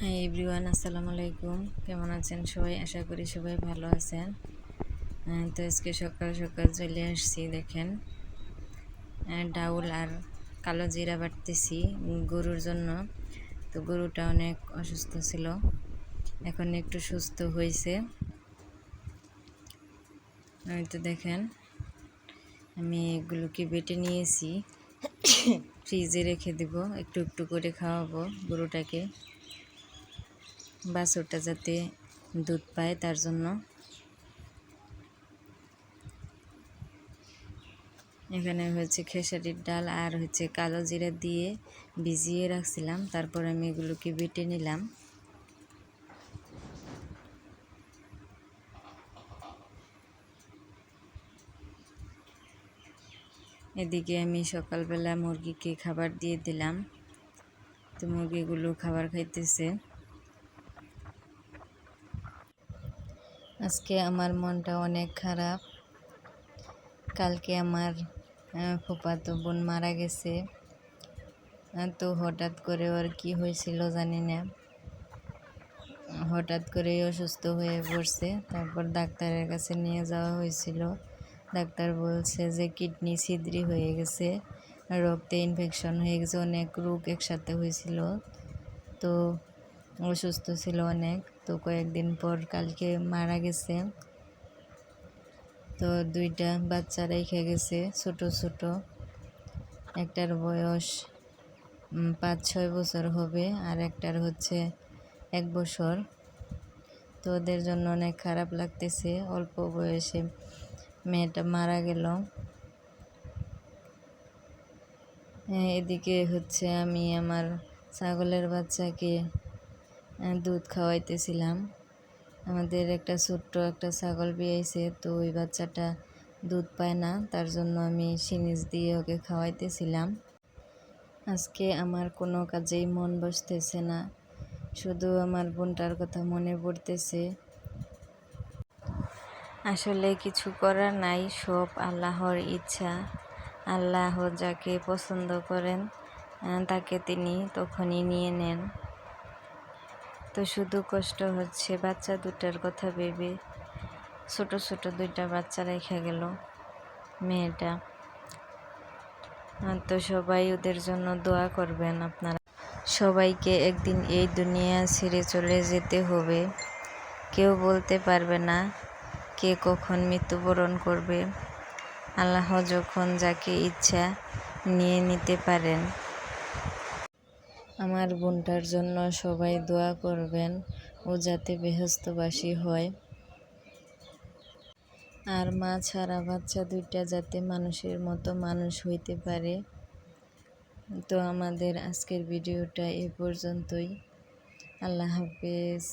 Hi everyone, আসসালামু আলাইকুম। কেমন আছেন সবাই? আশা করি সবাই ভালো আছেন। তো আজকে সকাল সকাল চলে আসছি। দেখেন, ডাউল আর কালো জিরা বাটতেছি গরুর জন্য। তো গরুটা অনেক অসুস্থ ছিল, এখন একটু সুস্থ হয়েছে। তো দেখেন, আমি এগুলোকে বেটে নিয়েছি, ফ্রিজে রেখে দেব, একটু একটু করে খাওয়াবো গরুটাকে, বাছুরটা যাতে দুধ পায় তার জন্য। এখানে হচ্ছে খেসারির ডাল আর হচ্ছে কালো জিরা দিয়ে ভিজিয়ে রাখছিলাম, তারপর আমি এগুলোকে বেটে নিলাম। এদিকে আমি সকালবেলা মুরগিকে খাবার দিয়ে দিলাম, তো মুরগিগুলো খাবার খাইতেছে। আজকে আমার মনটা অনেক খারাপ। কালকে আমার ফুফাতো বোন মারা গেছে। তো হঠাৎ করে ওর কি হয়েছিল জানি না, হঠাৎ করেই অসুস্থ হয়ে পড়ছে। তারপর ডাক্তারের কাছে নিয়ে যাওয়া হয়েছিল। ডাক্তার বলছে যে কিডনি ছিদ্রি হয়ে গেছে, রক্তে ইনফেকশন হয়ে গেছে, অনেক রোগ একসাথে হয়েছিল। তো অসুস্থ ছিল অনেক। তো কয়েকদিন পর কালকে মারা গেছে। তো দুইটা বাচ্চা রেখে গেছে, ছোট ছোট। একটার বয়স 5-6 বছর হবে, আর একটার হচ্ছে 1 বছর। তো ওদের জন্য অনেক খারাপ লাগতেছে, অল্প বয়সে মেয়েটা মারা গেল। এদিকে হচ্ছে আমি আমার ছাগলের বাচ্চাকে দুধ খাওয়াইতেছিলাম। আমাদের একটা ছোট্ট একটা ছাগল বিয়েছে, তো ওই বাচ্চাটা দুধ পায় না, তার জন্য আমি সিরিঞ্জ দিয়ে ওকে খাওয়াইতেছিলাম। আজকে আমার কোনো কাজেই মন বসতেছে না, শুধু আমার বোনটার কথা মনে পড়তেছে। আসলে কিছু করার নাই, সব আল্লাহর ইচ্ছা। আল্লাহ যাকে পছন্দ করেন তাকে তিনি তখনই নিয়ে নেন। তো শুধু কষ্ট হচ্ছে বাচ্চা দুটার কথা ভেবে। ছোট ছোট দুইটা বাচ্চা রেখে গেল মেয়েটা। তো সবাই ওদের জন্য দোয়া করবেন আপনারা। সবাইকে একদিন এই দুনিয়া ছেড়ে চলে যেতে হবে, কেউ বলতে পারবে না কে কখন মৃত্যুবরণ করবে। আল্লাহ যখন যাকে ইচ্ছা নিয়ে নিতে পারেন। আমার বোনটার জন্য সবাই দোয়া করবেন, ও যাতে বেহেশতবাসী হয়, আর মা ছাড়া বাচ্চা দুইটা যাতে মানুষের মতো মানুষ হইতে পারে। তো আমাদের আজকের ভিডিওটা এ পর্যন্তই। আল্লাহ হাফেজ।